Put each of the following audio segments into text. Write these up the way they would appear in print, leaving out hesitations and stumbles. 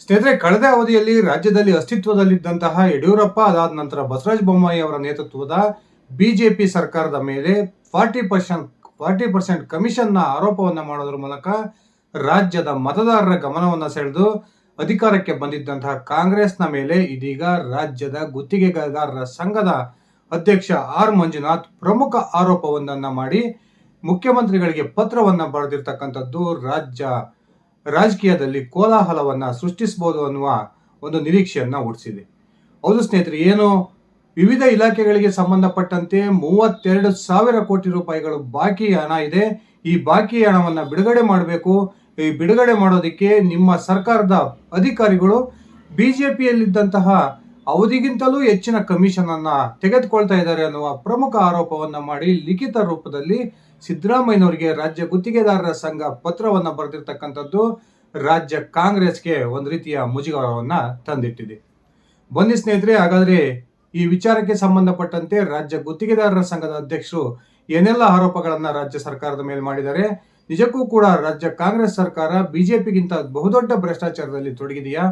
ಸ್ನೇಹಿತರೆ, ಕಳೆದ ಅವಧಿಯಲ್ಲಿ ರಾಜ್ಯದಲ್ಲಿ ಅಸ್ತಿತ್ವದಲ್ಲಿದ್ದಂತಹ ಯಡಿಯೂರಪ್ಪ, ಅದಾದ ನಂತರ ಬಸವರಾಜ ಬೊಮ್ಮಾಯಿ ಅವರ ನೇತೃತ್ವದ ಬಿಜೆಪಿ ಸರ್ಕಾರದ ಮೇಲೆ 40% ಕಮಿಷನ್ನ ಆರೋಪವನ್ನು ಮಾಡೋದ್ರ ಮೂಲಕ ರಾಜ್ಯದ ಮತದಾರರ ಗಮನವನ್ನು ಸೆಳೆದು ಅಧಿಕಾರಕ್ಕೆ ಬಂದಿದ್ದಂತಹ ಕಾಂಗ್ರೆಸ್ನ ಮೇಲೆ ಇದೀಗ ರಾಜ್ಯದ ಗುತ್ತಿಗೆದಾರರ ಸಂಘದ ಅಧ್ಯಕ್ಷ ಆರ್ ಮಂಜುನಾಥ್ ಪ್ರಮುಖ ಆರೋಪವನ್ನ ಮಾಡಿ ಮುಖ್ಯಮಂತ್ರಿಗಳಿಗೆ ಪತ್ರವನ್ನು ಬರೆದಿರ್ತಕ್ಕಂಥದ್ದು ರಾಜಕೀಯದಲ್ಲಿ ಕೋಲಾಹಲವನ್ನ ಸೃಷ್ಟಿಸಬಹುದು ಅನ್ನುವ ಒಂದು ನಿರೀಕ್ಷೆಯನ್ನ ಹುಟ್ಟಿಸಿದೆ. ಹೌದು ಸ್ನೇಹಿತರೆ, ಏನು ವಿವಿಧ ಇಲಾಖೆಗಳಿಗೆ ಸಂಬಂಧಪಟ್ಟಂತೆ 32,000 ಕೋಟಿ ರೂಪಾಯಿಗಳು ಬಾಕಿ ಹಣ ಇದೆ. ಈ ಬಾಕಿ ಹಣವನ್ನ ಬಿಡುಗಡೆ ಮಾಡಬೇಕು. ಈ ಬಿಡುಗಡೆ ಮಾಡೋದಕ್ಕೆ ನಿಮ್ಮ ಸರ್ಕಾರದ ಅಧಿಕಾರಿಗಳು ಬಿಜೆಪಿಯಲ್ಲಿದ್ದಂತಹ ಅವಧಿಗಿಂತಲೂ ಹೆಚ್ಚಿನ ಕಮಿಷನ್ ಅನ್ನ ತೆಗೆದುಕೊಳ್ತಾ ಇದ್ದಾರೆ ಅನ್ನುವ ಪ್ರಮುಖ ಆರೋಪವನ್ನ ಮಾಡಿ ಲಿಖಿತ ರೂಪದಲ್ಲಿ ಸಿದ್ದರಾಮಯ್ಯನವರಿಗೆ ರಾಜ್ಯ ಗುತ್ತಿಗೆದಾರರ ಸಂಘ ಪತ್ರವನ್ನ ಬರೆದಿರ್ತಕ್ಕಂಥದ್ದು ರಾಜ್ಯ ಕಾಂಗ್ರೆಸ್ಗೆ ಒಂದು ರೀತಿಯ ಮುಜುಗರವನ್ನ ತಂದಿಟ್ಟಿದೆ. ಬನ್ನಿ ಸ್ನೇಹಿತರೆ, ಹಾಗಾದ್ರೆ ಈ ವಿಚಾರಕ್ಕೆ ಸಂಬಂಧಪಟ್ಟಂತೆ ರಾಜ್ಯ ಗುತ್ತಿಗೆದಾರರ ಸಂಘದ ಅಧ್ಯಕ್ಷರು ಏನೆಲ್ಲ ಆರೋಪಗಳನ್ನ ರಾಜ್ಯ ಸರ್ಕಾರದ ಮೇಲೆ ಮಾಡಿದ್ದಾರೆ, ನಿಜಕ್ಕೂ ಕೂಡ ರಾಜ್ಯ ಕಾಂಗ್ರೆಸ್ ಸರ್ಕಾರ ಬಿಜೆಪಿಗಿಂತ ಬಹುದೊಡ್ಡ ಭ್ರಷ್ಟಾಚಾರದಲ್ಲಿ ತೊಡಗಿದೆಯಾ,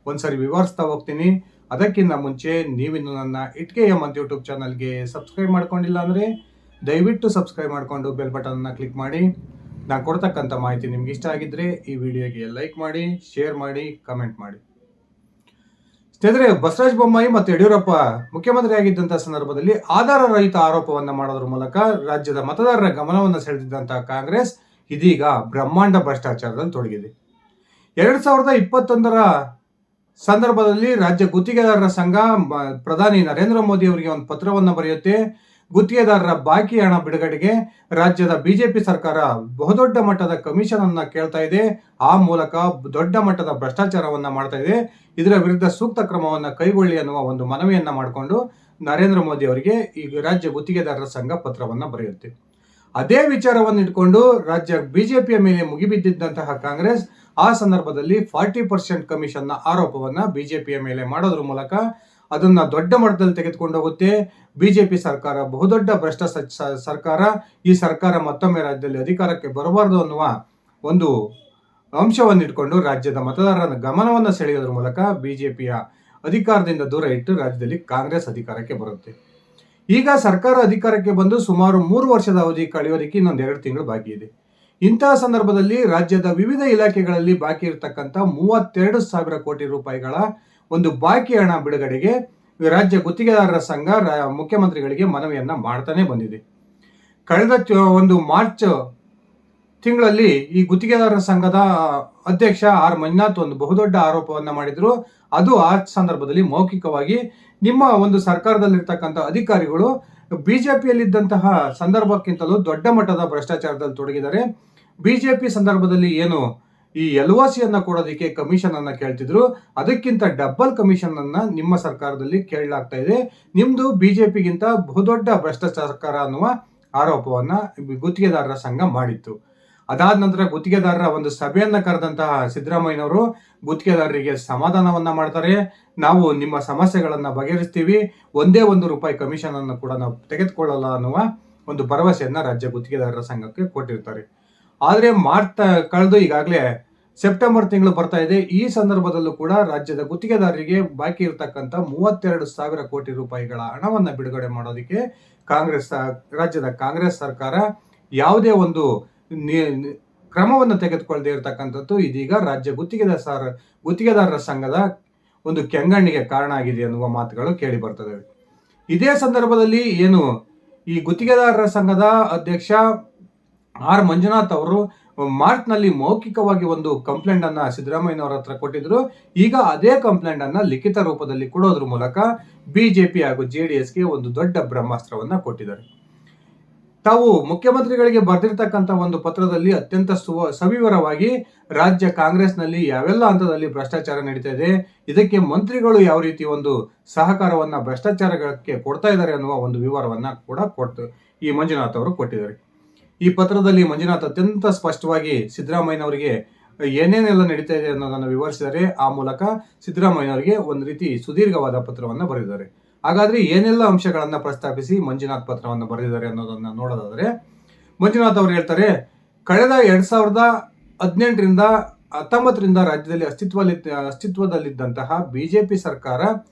ಒಂದ್ಸರಿ ವಿವರಿಸ್ತಾ ಹೋಗ್ತೀನಿ. ಅದಕ್ಕಿಂತ ಮುಂಚೆ ನೀವಿನ್ನು ನನ್ನ ಇಟ್ಕೆ ಎಂ ಅಂತ ಯೂಟ್ಯೂಬ್ ಚಾನಲ್ಗೆ ಸಬ್ಸ್ಕ್ರೈಬ್ ಮಾಡ್ಕೊಂಡಿಲ್ಲ ಅಂದ್ರೆ ದಯವಿಟ್ಟು ಸಬ್ಸ್ಕ್ರೈಬ್ ಮಾಡಿಕೊಂಡು ಬೆಲ್ ಬಟನ್ ಅನ್ನ ಕ್ಲಿಕ್ ಮಾಡಿ. ನಾನು ಕೊಡ್ತಕ್ಕಂಥ ಮಾಹಿತಿ ನಿಮ್ಗೆ ಇಷ್ಟ ಆಗಿದ್ರೆ ಈ ವಿಡಿಯೋಗೆ ಲೈಕ್ ಮಾಡಿ, ಶೇರ್ ಮಾಡಿ, ಕಮೆಂಟ್ ಮಾಡಿ. ಸ್ನೇಹಿತರೆ, ಬಸವರಾಜ ಬೊಮ್ಮಾಯಿ ಮತ್ತು ಯಡಿಯೂರಪ್ಪ ಮುಖ್ಯಮಂತ್ರಿ ಆಗಿದ್ದಂತಹ ಸಂದರ್ಭದಲ್ಲಿ ಆಧಾರ ರಹಿತ ಆರೋಪವನ್ನ ಮಾಡೋದ್ರ ಮೂಲಕ ರಾಜ್ಯದ ಮತದಾರರ ಗಮನವನ್ನು ಸೆಳೆದಿದ್ದಂತಹ ಕಾಂಗ್ರೆಸ್ ಇದೀಗ ಬ್ರಹ್ಮಾಂಡ ಭ್ರಷ್ಟಾಚಾರದಲ್ಲಿ ತೊಡಗಿದೆ. 2021ರ ಸಂದರ್ಭದಲ್ಲಿ ರಾಜ್ಯ ಗುತ್ತಿಗೆದಾರರ ಸಂಘ ಪ್ರಧಾನಿ ನರೇಂದ್ರ ಮೋದಿ ಅವರಿಗೆ ಒಂದು ಪತ್ರವನ್ನು ಬರೆಯುತ್ತೆ. ಗುತ್ತಿಗೆದಾರರ ಬಾಕಿ ಹಣ ಬಿಡುಗಡೆಗೆ ರಾಜ್ಯದ ಬಿಜೆಪಿ ಸರ್ಕಾರ ಬಹುದೊಡ್ಡ ಮಟ್ಟದ ಕಮಿಷನ್ ಅನ್ನ ಕೇಳ್ತಾ ಇದೆ. ಆ ಮೂಲಕ ದೊಡ್ಡ ಮಟ್ಟದ ಭ್ರಷ್ಟಾಚಾರವನ್ನ ಮಾಡ್ತಾ ಇದೆ. ಇದರ ವಿರುದ್ಧ ಸೂಕ್ತ ಕ್ರಮವನ್ನ ಕೈಗೊಳ್ಳಿ ಅನ್ನುವ ಒಂದು ಮನವಿಯನ್ನ ಮಾಡಿಕೊಂಡು ನರೇಂದ್ರ ಮೋದಿ ಅವರಿಗೆ ಈ ರಾಜ್ಯ ಗುತ್ತಿಗೆದಾರರ ಸಂಘ ಪತ್ರವನ್ನ ಬರೆಯುತ್ತೆ. ಅದೇ ವಿಚಾರವನ್ನು ಇಟ್ಕೊಂಡು ರಾಜ್ಯ ಬಿಜೆಪಿಯ ಮೇಲೆ ಮುಗಿಬಿದ್ದಿದ್ದಂತಹ ಕಾಂಗ್ರೆಸ್ ಆ ಸಂದರ್ಭದಲ್ಲಿ 40% ಕಮಿಷನ್ನ ಆರೋಪವನ್ನ ಬಿಜೆಪಿಯ ಮೇಲೆ ಮಾಡೋದ್ರ ಮೂಲಕ ಅದನ್ನ ದೊಡ್ಡ ಮಟ್ಟದಲ್ಲಿ ತೆಗೆದುಕೊಂಡು ಹೋಗುತ್ತೆ. ಬಿಜೆಪಿ ಸರ್ಕಾರ ಬಹುದೊಡ್ಡ ಭ್ರಷ್ಟ ಸರ್ಕಾರ, ಈ ಸರ್ಕಾರ ಮತ್ತೊಮ್ಮೆ ರಾಜ್ಯದಲ್ಲಿ ಅಧಿಕಾರಕ್ಕೆ ಬರಬಾರದು ಅನ್ನುವ ಒಂದು ಅಂಶವನ್ನು ಇಟ್ಕೊಂಡು ರಾಜ್ಯದ ಮತದಾರರ ಗಮನವನ್ನು ಸೆಳೆಯೋದ್ರ ಮೂಲಕ ಬಿಜೆಪಿಯ ಅಧಿಕಾರದಿಂದ ದೂರ ಇಟ್ಟು ರಾಜ್ಯದಲ್ಲಿ ಕಾಂಗ್ರೆಸ್ ಅಧಿಕಾರಕ್ಕೆ ಬರುತ್ತೆ. ಈಗ ಸರ್ಕಾರ ಅಧಿಕಾರಕ್ಕೆ ಬಂದು ಸುಮಾರು 3 ವರ್ಷದ ಅವಧಿ ಕಳೆಯೋದಕ್ಕೆ ಇನ್ನೊಂದು 2 ತಿಂಗಳು ಬಾಕಿ ಇದೆ. ಇಂತಹ ಸಂದರ್ಭದಲ್ಲಿ ರಾಜ್ಯದ ವಿವಿಧ ಇಲಾಖೆಗಳಲ್ಲಿ ಬಾಕಿ ಇರತಕ್ಕಂಥ 32,000 ಕೋಟಿ ರೂಪಾಯಿಗಳ ಒಂದು ಬಾಕಿ ಹಣ ಬಿಡುಗಡೆಗೆ ರಾಜ್ಯ ಗುತ್ತಿಗೆದಾರರ ಸಂಘ ಮುಖ್ಯಮಂತ್ರಿಗಳಿಗೆ ಮನವಿಯನ್ನ ಮಾಡ್ತಾನೆ ಬಂದಿದೆ. ಕಳೆದ ಒಂದು ಮಾರ್ಚ್ ತಿಂಗಳಲ್ಲಿ ಈ ಗುತ್ತಿಗೆದಾರರ ಸಂಘದ ಅಧ್ಯಕ್ಷ ಆರ್ ಮಂಜುನಾಥ್ ಒಂದು ಬಹುದೊಡ್ಡ ಆರೋಪವನ್ನ ಮಾಡಿದ್ರು. ಅದು ಆ ಸಂದರ್ಭದಲ್ಲಿ ಮೌಖಿಕವಾಗಿ ನಿಮ್ಮ ಒಂದು ಸರ್ಕಾರದಲ್ಲಿರ್ತಕ್ಕಂಥ ಅಧಿಕಾರಿಗಳು ಬಿಜೆಪಿಯಲ್ಲಿದ್ದಂತಹ ಸಂದರ್ಭಕ್ಕಿಂತಲೂ ದೊಡ್ಡ ಮಟ್ಟದ ಭ್ರಷ್ಟಾಚಾರದಲ್ಲಿ ತೊಡಗಿದ್ದಾರೆ. ಬಿಜೆಪಿ ಸಂದರ್ಭದಲ್ಲಿ ಏನು ಈ LOCಯನ್ನ ಕೊಡೋದಕ್ಕೆ ಕಮಿಷನ್ ಅನ್ನ ಕೇಳ್ತಿದ್ರು, ಅದಕ್ಕಿಂತ ಡಬಲ್ ಕಮಿಷನ್ ಅನ್ನ ನಿಮ್ಮ ಸರ್ಕಾರದಲ್ಲಿ ಕೇಳಲಾಗ್ತಾ ಇದೆ. ನಿಮ್ದು ಬಿಜೆಪಿಗಿಂತ ಬಹುದೊಡ್ಡ ಭ್ರಷ್ಟ ಸರ್ಕಾರ ಅನ್ನುವ ಆರೋಪವನ್ನ ಗುತ್ತಿಗೆದಾರರ ಸಂಘ ಮಾಡಿತ್ತು. ಅದಾದ ನಂತರ ಗುತ್ತಿಗೆದಾರರ ಒಂದು ಸಭೆಯನ್ನ ಕರೆದಂತಹ ಸಿದ್ದರಾಮಯ್ಯನವರು ಗುತ್ತಿಗೆದಾರರಿಗೆ ಸಮಾಧಾನವನ್ನ ಮಾಡ್ತಾರೆ. ನಾವು ನಿಮ್ಮ ಸಮಸ್ಯೆಗಳನ್ನ ಬಗೆಹರಿಸ್ತೀವಿ, ಒಂದೇ ₹1 ಕಮಿಷನ್ ಅನ್ನು ಕೂಡ ನಾವು ತೆಗೆದುಕೊಳ್ಳಲ್ಲ ಅನ್ನುವ ಒಂದು ಭರವಸೆಯನ್ನ ರಾಜ್ಯ ಗುತ್ತಿಗೆದಾರರ ಸಂಘಕ್ಕೆ ಕೊಟ್ಟಿರ್ತಾರೆ. ಆದ್ರೆ ಕಳೆದು ಈಗಾಗಲೇ ಸೆಪ್ಟೆಂಬರ್ ತಿಂಗಳು ಬರ್ತಾ ಇದೆ. ಈ ಸಂದರ್ಭದಲ್ಲೂ ಕೂಡ ರಾಜ್ಯದ ಗುತ್ತಿಗೆದಾರರಿಗೆ ಬಾಕಿ ಇರತಕ್ಕಂಥ 32,000 ಕೋಟಿ ರೂಪಾಯಿಗಳ ಹಣವನ್ನ ಬಿಡುಗಡೆ ಮಾಡೋದಕ್ಕೆ ರಾಜ್ಯದ ಕಾಂಗ್ರೆಸ್ ಸರ್ಕಾರ ಯಾವುದೇ ಒಂದು ಕ್ರಮವನ್ನು ತೆಗೆದುಕೊಳ್ಳದೆ ಇರತಕ್ಕಂಥದ್ದು ಇದೀಗ ರಾಜ್ಯ ಗುತ್ತಿಗೆದಾರರ ಸಂಘದ ಒಂದು ಕೆಂಗಣ್ಣಿಗೆ ಕಾರಣ ಆಗಿದೆ ಅನ್ನುವ ಮಾತುಗಳು ಕೇಳಿ ಬರ್ತದೆ. ಇದೇ ಸಂದರ್ಭದಲ್ಲಿ ಏನು ಈ ಗುತ್ತಿಗೆದಾರರ ಸಂಘದ ಅಧ್ಯಕ್ಷ ಆರ್ ಮಂಜುನಾಥ್ ಅವರು ಮಾರ್ಚ್ನಲ್ಲಿ ಮೌಖಿಕವಾಗಿ ಒಂದು ಕಂಪ್ಲೇಂಟ್ ಅನ್ನ ಸಿದ್ದರಾಮಯ್ಯನವರ ಹತ್ರ ಕೊಟ್ಟಿದ್ರು. ಈಗ ಅದೇ ಕಂಪ್ಲೇಂಟ್ ಅನ್ನ ಲಿಖಿತ ರೂಪದಲ್ಲಿ ಕೊಡೋದ್ರ ಮೂಲಕ ಬಿಜೆಪಿ ಹಾಗೂ JDSಗೆ ಒಂದು ದೊಡ್ಡ ಬ್ರಹ್ಮಾಸ್ತ್ರವನ್ನ ಕೊಟ್ಟಿದ್ದಾರೆ. ತಾವು ಮುಖ್ಯಮಂತ್ರಿಗಳಿಗೆ ಬರೆದಿರ್ತಕ್ಕಂಥ ಒಂದು ಪತ್ರದಲ್ಲಿ ಅತ್ಯಂತ ಸವಿವರವಾಗಿ ರಾಜ್ಯ ಕಾಂಗ್ರೆಸ್ನಲ್ಲಿ ಯಾವೆಲ್ಲ ಹಂತದಲ್ಲಿ ಭ್ರಷ್ಟಾಚಾರ ನಡೀತಾ ಇದೆ, ಇದಕ್ಕೆ ಮಂತ್ರಿಗಳು ಯಾವ ರೀತಿ ಒಂದು ಸಹಕಾರವನ್ನ ಭ್ರಷ್ಟಾಚಾರಕ್ಕೆ ಕೊಡ್ತಾ ಇದ್ದಾರೆ ಅನ್ನುವ ಒಂದು ವಿವರವನ್ನ ಕೂಡ ಈ ಮಂಜುನಾಥ್ ಅವರು ಕೊಟ್ಟಿದ್ದಾರೆ. ಈ ಪತ್ರದಲ್ಲಿ ಮಂಜುನಾಥ್ ಅತ್ಯಂತ ಸ್ಪಷ್ಟವಾಗಿ ಸಿದ್ದರಾಮಯ್ಯನವರಿಗೆ ಏನೇನೆಲ್ಲ ನಡೀತಾ ಇದೆ ಅನ್ನೋದನ್ನು ವಿವರಿಸಿದ್ದಾರೆ. ಆ ಮೂಲಕ ಸಿದ್ದರಾಮಯ್ಯನವರಿಗೆ ಒಂದು ರೀತಿ ಸುದೀರ್ಘವಾದ ಪತ್ರವನ್ನು ಬರೆದಿದ್ದಾರೆ. ಹಾಗಾದ್ರೆ ಏನೆಲ್ಲ ಅಂಶಗಳನ್ನ ಪ್ರಸ್ತಾಪಿಸಿ ಮಂಜುನಾಥ್ ಪತ್ರವನ್ನು ಬರೆದಿದ್ದಾರೆ ಅನ್ನೋದನ್ನ ನೋಡೋದಾದ್ರೆ, ಮಂಜುನಾಥ್ ಅವರು ಹೇಳ್ತಾರೆ, ಕಳೆದ 2018ರಿಂದ 2019ರಿಂದ ರಾಜ್ಯದಲ್ಲಿ ಅಸ್ತಿತ್ವದಲ್ಲಿದ್ದಂತಹ ಬಿಜೆಪಿ ಸರ್ಕಾರ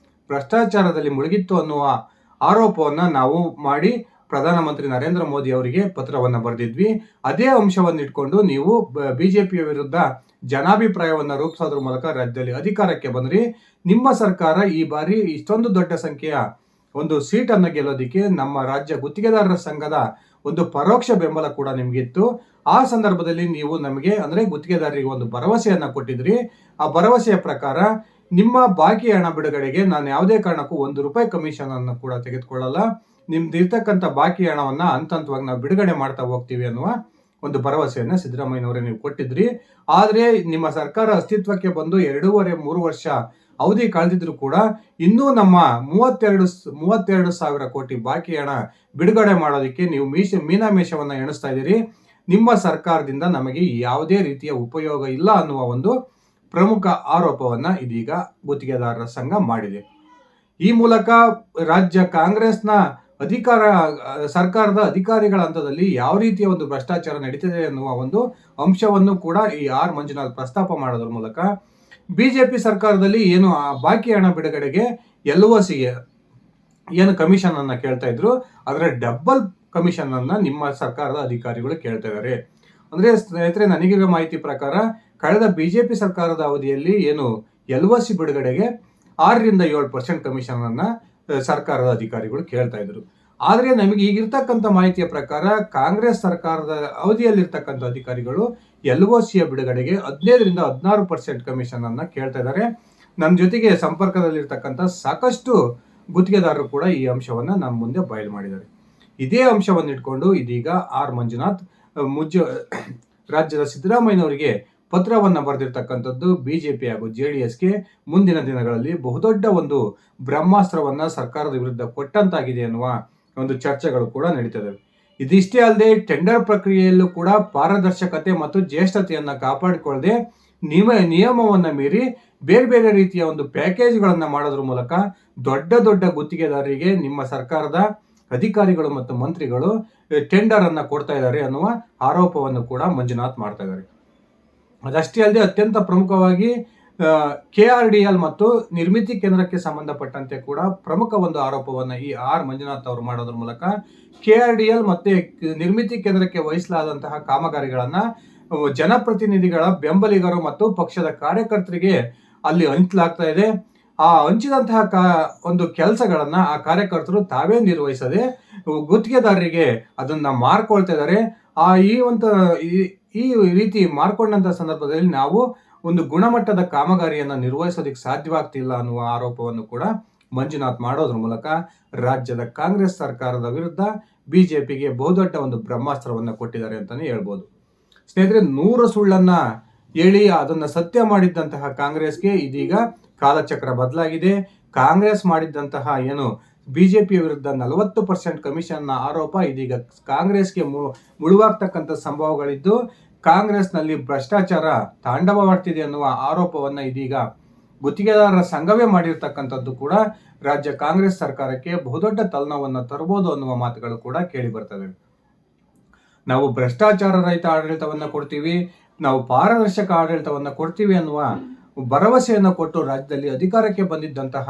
ಭ್ರಷ್ಟಾಚಾರದಲ್ಲಿ ಮುಳುಗಿತ್ತು ಅನ್ನುವ ಆರೋಪವನ್ನು ನಾವು ಮಾಡಿ ಪ್ರಧಾನಮಂತ್ರಿ ನರೇಂದ್ರ ಮೋದಿ ಅವರಿಗೆ ಪತ್ರವನ್ನು ಬರೆದಿದ್ವಿ. ಅದೇ ಅಂಶವನ್ನು ಇಟ್ಕೊಂಡು ನೀವು ಬಿಜೆಪಿಯ ವಿರುದ್ಧ ಜನಾಭಿಪ್ರಾಯವನ್ನು ರೂಪಿಸೋದ್ರ ಮೂಲಕ ರಾಜ್ಯದಲ್ಲಿ ಅಧಿಕಾರಕ್ಕೆ ಬಂದ್ರಿ. ನಿಮ್ಮ ಸರ್ಕಾರ ಈ ಬಾರಿ ಇಷ್ಟೊಂದು ದೊಡ್ಡ ಸಂಖ್ಯೆಯ ಒಂದು ಸೀಟನ್ನು ಗೆಲ್ಲೋದಿಕ್ಕೆ ನಮ್ಮ ರಾಜ್ಯ ಗುತ್ತಿಗೆದಾರರ ಸಂಘದ ಒಂದು ಪರೋಕ್ಷ ಬೆಂಬಲ ಕೂಡ ನಿಮಗಿತ್ತು. ಆ ಸಂದರ್ಭದಲ್ಲಿ ನೀವು ನಮಗೆ ಅಂದರೆ ಗುತ್ತಿಗೆದಾರರಿಗೆ ಒಂದು ಭರವಸೆಯನ್ನು ಕೊಟ್ಟಿದ್ರಿ. ಆ ಭರವಸೆಯ ಪ್ರಕಾರ ನಿಮ್ಮ ಬಾಕಿ ಹಣ ಬಿಡುಗಡೆಗೆ ನಾನು ಯಾವುದೇ ಕಾರಣಕ್ಕೂ ₹1 ಕಮಿಷನ್ ಅನ್ನು ಕೂಡ ತೆಗೆದುಕೊಳ್ಳಲ್ಲ, ನಿಮ್ದು ಇರ್ತಕ್ಕಂಥ ಬಾಕಿ ಹಣವನ್ನು ಹಂತವಾಗಿ ನಾವು ಬಿಡುಗಡೆ ಮಾಡ್ತಾ ಹೋಗ್ತೀವಿ ಅನ್ನುವ ಒಂದು ಭರವಸೆಯನ್ನು ಸಿದ್ದರಾಮಯ್ಯನವರೇ ನೀವು ಕೊಟ್ಟಿದ್ರಿ. ಆದರೆ ನಿಮ್ಮ ಸರ್ಕಾರ ಅಸ್ತಿತ್ವಕ್ಕೆ ಬಂದು 2.5-3 ವರ್ಷ ಅವಧಿ ಕಳೆದಿದ್ರು ಕೂಡ ಇನ್ನೂ ನಮ್ಮ 32 ಸಾವಿರ ಕೋಟಿ ಬಾಕಿ ಹಣ ಬಿಡುಗಡೆ ಮಾಡೋದಕ್ಕೆ ನೀವು ಮೀನಾಮೇಷವನ್ನು ಎಣಿಸ್ತಾ ಇದ್ದೀರಿ. ನಿಮ್ಮ ಸರ್ಕಾರದಿಂದ ನಮಗೆ ಯಾವುದೇ ರೀತಿಯ ಉಪಯೋಗ ಇಲ್ಲ ಅನ್ನುವ ಒಂದು ಪ್ರಮುಖ ಆರೋಪವನ್ನು ಇದೀಗ ಗುತ್ತಿಗೆದಾರರ ಸಂಘ ಮಾಡಿದೆ. ಈ ಮೂಲಕ ರಾಜ್ಯ ಕಾಂಗ್ರೆಸ್ನ ಸರ್ಕಾರದ ಅಧಿಕಾರಿಗಳ ಹಂತದಲ್ಲಿ ಯಾವ ರೀತಿಯ ಒಂದು ಭ್ರಷ್ಟಾಚಾರ ನಡೀತಿದೆ ಅನ್ನುವ ಒಂದು ಅಂಶವನ್ನು ಕೂಡ ಈ ಆರ್ ಮಂಜುನಾಥ್ ಪ್ರಸ್ತಾಪ ಮಾಡೋದ್ರ ಮೂಲಕ ಬಿಜೆಪಿ ಸರ್ಕಾರದಲ್ಲಿ ಏನು ಬಾಕಿ ಹಣ ಬಿಡುಗಡೆಗೆ LOCಗೆ ಏನು ಕಮಿಷನ್ ಅನ್ನ ಕೇಳ್ತಾ ಇದ್ರು ಅದರ ಡಬಲ್ ಕಮಿಷನ್ ಅನ್ನ ನಿಮ್ಮ ಸರ್ಕಾರದ ಅಧಿಕಾರಿಗಳು ಕೇಳ್ತಾ ಇದ್ದಾರೆ. ಅಂದ್ರೆ ಸ್ನೇಹಿತರೆ, ನನಗಿರೋ ಮಾಹಿತಿ ಪ್ರಕಾರ ಕಳೆದ ಬಿಜೆಪಿ ಸರ್ಕಾರದ ಅವಧಿಯಲ್ಲಿ ಏನು LOC ಬಿಡುಗಡೆಗೆ 6-7% ಕಮಿಷನ್ ಅನ್ನ ಸರ್ಕಾರದ ಅಧಿಕಾರಿಗಳು ಕೇಳ್ತಾ ಇದ್ರು. ಆದ್ರೆ ನಮಗೆ ಈಗಿರ್ತಕ್ಕಂಥ ಮಾಹಿತಿಯ ಪ್ರಕಾರ ಕಾಂಗ್ರೆಸ್ ಸರ್ಕಾರದ ಅವಧಿಯಲ್ಲಿರ್ತಕ್ಕಂಥ ಅಧಿಕಾರಿಗಳು LOCಯ ಬಿಡುಗಡೆಗೆ 15-16% ಕಮಿಷನ್ ಅನ್ನ ಕೇಳ್ತಾ ಇದ್ದಾರೆ. ನನ್ನ ಜೊತೆಗೆ ಸಂಪರ್ಕದಲ್ಲಿರ್ತಕ್ಕಂಥ ಸಾಕಷ್ಟು ಗುತ್ತಿಗೆದಾರರು ಕೂಡ ಈ ಅಂಶವನ್ನ ನಮ್ಮ ಮುಂದೆ ಬಯಲು ಮಾಡಿದ್ದಾರೆ. ಇದೇ ಅಂಶವನ್ನು ಇಟ್ಕೊಂಡು ಇದೀಗ ಆರ್ ಮಂಜುನಾಥ್ ರಾಜ್ಯದ ಸಿದ್ದರಾಮಯ್ಯನವರಿಗೆ ಪತ್ರವನ್ನು ಬರೆದಿರ್ತಕ್ಕಂಥದ್ದು ಬಿಜೆಪಿ ಹಾಗೂ JDSಗೆ ಮುಂದಿನ ದಿನಗಳಲ್ಲಿ ಬಹುದೊಡ್ಡ ಒಂದು ಬ್ರಹ್ಮಾಸ್ತ್ರವನ್ನ ಸರ್ಕಾರದ ವಿರುದ್ಧ ಕೊಟ್ಟಂತಾಗಿದೆ ಅನ್ನುವ ಒಂದು ಚರ್ಚೆಗಳು ಕೂಡ ನಡೀತದೆ. ಇದಿಷ್ಟೇ ಅಲ್ಲದೆ ಟೆಂಡರ್ ಪ್ರಕ್ರಿಯೆಯಲ್ಲೂ ಕೂಡ ಪಾರದರ್ಶಕತೆ ಮತ್ತು ಜ್ಯೇಷ್ಠತೆಯನ್ನ ಕಾಪಾಡಿಕೊಳ್ಳದೆ ನಿಯಮವನ್ನ ಮೀರಿ ಬೇರೆ ಬೇರೆ ರೀತಿಯ ಒಂದು ಪ್ಯಾಕೇಜ್ಗಳನ್ನ ಮಾಡೋದ್ರ ಮೂಲಕ ದೊಡ್ಡ ಗುತ್ತಿಗೆದಾರರಿಗೆ ನಿಮ್ಮ ಸರ್ಕಾರದ ಅಧಿಕಾರಿಗಳು ಮತ್ತು ಮಂತ್ರಿಗಳು ಟೆಂಡರ್ ಅನ್ನ ಕೊಡ್ತಾ ಇದ್ದಾರೆ ಅನ್ನುವ ಆರೋಪವನ್ನು ಕೂಡ ಮಂಜುನಾಥ್ ಮಾಡ್ತಾ ಇದ್ದಾರೆ. ಅದಷ್ಟೇ ಅಲ್ಲದೆ ಅತ್ಯಂತ ಪ್ರಮುಖವಾಗಿ KRDL ಮತ್ತು ನಿರ್ಮಿತಿ ಕೇಂದ್ರಕ್ಕೆ ಸಂಬಂಧಪಟ್ಟಂತೆ ಕೂಡ ಪ್ರಮುಖ ಒಂದು ಆರೋಪವನ್ನು ಈ ಆರ್ ಮಂಜುನಾಥ್ ಅವರು ಮಾಡೋದ್ರ ಮೂಲಕ KRDL ಮತ್ತೆ ನಿರ್ಮಿತಿ ಕೇಂದ್ರಕ್ಕೆ ವಹಿಸಲಾದಂತಹ ಕಾಮಗಾರಿಗಳನ್ನ ಜನಪ್ರತಿನಿಧಿಗಳ ಬೆಂಬಲಿಗರು ಮತ್ತು ಪಕ್ಷದ ಕಾರ್ಯಕರ್ತರಿಗೆ ಅಲ್ಲಿ ಹಂಚಲಾಗ್ತಾ ಇದೆ. ಆ ಹಂಚಿದಂತಹ ಒಂದು ಕೆಲಸಗಳನ್ನ ಆ ಕಾರ್ಯಕರ್ತರು ತಾವೇ ನಿರ್ವಹಿಸದೆ ಗುತ್ತಿಗೆದಾರರಿಗೆ ಅದನ್ನ ಮಾರ್ಕೊಳ್ತಾ ಇದ್ದಾರೆ. ಈ ರೀತಿ ಮಾರ್ಕೊಂಡಂತ ಸಂದರ್ಭದಲ್ಲಿ ನಾವು ಒಂದು ಗುಣಮಟ್ಟದ ಕಾಮಗಾರಿಯನ್ನು ನಿರ್ವಹಿಸೋದಕ್ಕೆ ಸಾಧ್ಯವಾಗ್ತಿಲ್ಲ ಅನ್ನುವ ಆರೋಪವನ್ನು ಕೂಡ ಮಂಜುನಾಥ್ ಮಾಡೋದ್ರ ಮೂಲಕ ರಾಜ್ಯದ ಕಾಂಗ್ರೆಸ್ ಸರ್ಕಾರದ ವಿರುದ್ಧ ಬಿಜೆಪಿಗೆ ಬಹುದೊಡ್ಡ ಒಂದು ಬ್ರಹ್ಮಾಸ್ತ್ರವನ್ನು ಕೊಟ್ಟಿದ್ದಾರೆ ಅಂತಾನೆ ಹೇಳ್ಬೋದು. ಸ್ನೇಹಿತರೆ, 100 ಸುಳ್ಳನ್ನ ಹೇಳಿ ಅದನ್ನ ಸತ್ಯ ಮಾಡಿದ್ದಂತಹ ಕಾಂಗ್ರೆಸ್ಗೆ ಇದೀಗ ಕಾಲಚಕ್ರ ಬದಲಾಗಿದೆ. ಕಾಂಗ್ರೆಸ್ ಮಾಡಿದ್ದಂತಹ ಏನು ಬಿಜೆಪಿಯ ವಿರುದ್ಧ 40% ಕಮಿಷನ್ ಆರೋಪ ಇದೀಗ ಕಾಂಗ್ರೆಸ್ಗೆ ಮುಳುವಾಗ್ತಕ್ಕಂಥ ಸಂಭವಗಳಿದ್ದು ಕಾಂಗ್ರೆಸ್ನಲ್ಲಿ ಭ್ರಷ್ಟಾಚಾರ ತಾಂಡವವಾಡ್ತಿದೆ ಅನ್ನುವ ಆರೋಪವನ್ನ ಇದೀಗ ಗುತ್ತಿಗೆದಾರರ ಸಂಘವೇ ಮಾಡಿರ್ತಕ್ಕಂಥದ್ದು ಕೂಡ ರಾಜ್ಯ ಕಾಂಗ್ರೆಸ್ ಸರ್ಕಾರಕ್ಕೆ ಬಹುದೊಡ್ಡ ತಲೆನೋವನ್ನು ತರಬಹುದು ಅನ್ನುವ ಮಾತುಗಳು ಕೂಡ ಕೇಳಿ ಬರ್ತವೆ. ನಾವು ಭ್ರಷ್ಟಾಚಾರ ರಹಿತ ಆಡಳಿತವನ್ನ ಕೊಡ್ತೀವಿ, ನಾವು ಪಾರದರ್ಶಕ ಆಡಳಿತವನ್ನ ಕೊಡ್ತೀವಿ ಅನ್ನುವ ಭರವಸೆಯನ್ನು ಕೊಟ್ಟು ರಾಜ್ಯದಲ್ಲಿ ಅಧಿಕಾರಕ್ಕೆ ಬಂದಿದ್ದಂತಹ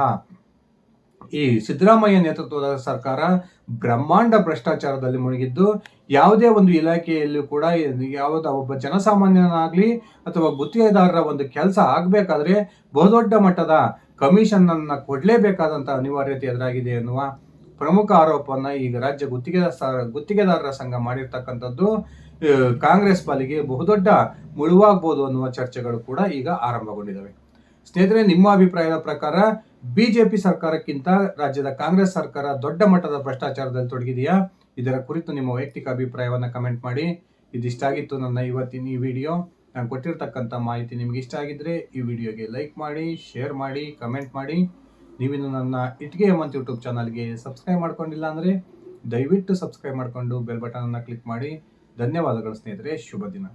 ಈ ಸಿದ್ದರಾಮಯ್ಯ ನೇತೃತ್ವದ ಸರ್ಕಾರ ಬ್ರಹ್ಮಾಂಡ ಭ್ರಷ್ಟಾಚಾರದಲ್ಲಿ ಮುಳುಗಿದ್ದು ಯಾವುದೇ ಒಂದು ಇಲಾಖೆಯಲ್ಲೂ ಕೂಡ ಯಾವುದೋ ಒಬ್ಬ ಜನಸಾಮಾನ್ಯನಾಗ್ಲಿ ಅಥವಾ ಗುತ್ತಿಗೆದಾರರ ಒಂದು ಕೆಲಸ ಆಗಬೇಕಾದ್ರೆ ಬಹುದೊಡ್ಡ ಮಟ್ಟದ ಕಮಿಷನ್ ಅನ್ನ ಕೊಡಲೇಬೇಕಾದಂತಹ ಅನಿವಾರ್ಯತೆ ಎದುರಾಗಿದೆ ಎನ್ನುವ ಪ್ರಮುಖ ಆರೋಪವನ್ನ ಈಗ ರಾಜ್ಯ ಗುತ್ತಿಗೆದಾರರ ಸಂಘ ಮಾಡಿರ್ತಕ್ಕಂಥದ್ದು ಕಾಂಗ್ರೆಸ್ ಪಾಲಿಗೆ ಬಹುದೊಡ್ಡ ಮುಳುವಾಗಬಹುದು ಅನ್ನುವ ಚರ್ಚೆಗಳು ಕೂಡ ಈಗ ಆರಂಭಗೊಂಡಿದ್ದಾವೆ. ಸ್ನೇಹಿತರೆ, ನಿಮ್ಮ ಅಭಿಪ್ರಾಯದ ಪ್ರಕಾರ ಬಿಜೆಪಿ ಸರ್ಕಾರಕ್ಕಿಂತ ರಾಜ್ಯದ ಕಾಂಗ್ರೆಸ್ ಸರ್ಕಾರ ದೊಡ್ಡ ಮಟ್ಟದ ಭ್ರಷ್ಟಾಚಾರದಲ್ಲಿ ತೊಡಗಿದೆಯಾ? ಇದರ ಕುರಿತು ನಿಮ್ಮ ವೈಯಕ್ತಿಕ ಅಭಿಪ್ರಾಯವನ್ನು ಕಮೆಂಟ್ ಮಾಡಿ. ಇದಿಷ್ಟಾಗಿತ್ತು ನನ್ನ ಇವತ್ತಿನ ಈ ವಿಡಿಯೋ. ನಾನು ಕೊಟ್ಟಿರ್ತಕ್ಕಂಥ ಮಾಹಿತಿ ನಿಮ್ಗೆ ಇಷ್ಟ ಆಗಿದ್ರೆ ಈ ವಿಡಿಯೋಗೆ ಲೈಕ್ ಮಾಡಿ, ಶೇರ್ ಮಾಡಿ, ಕಮೆಂಟ್ ಮಾಡಿ. ನೀವಿನ್ನು ನನ್ನ ಇಟ್ಗೆ ಹೇಮಂತ್ ಯೂಟ್ಯೂಬ್ ಚಾನಲ್ಗೆ ಸಬ್ಸ್ಕ್ರೈಬ್ ಮಾಡ್ಕೊಂಡಿಲ್ಲ ಅಂದರೆ ದಯವಿಟ್ಟು ಸಬ್ಸ್ಕ್ರೈಬ್ ಮಾಡಿಕೊಂಡು ಬೆಲ್ ಬಟನ್ ಅನ್ನು ಕ್ಲಿಕ್ ಮಾಡಿ. ಧನ್ಯವಾದಗಳು ಸ್ನೇಹಿತರೆ, ಶುಭ ದಿನ.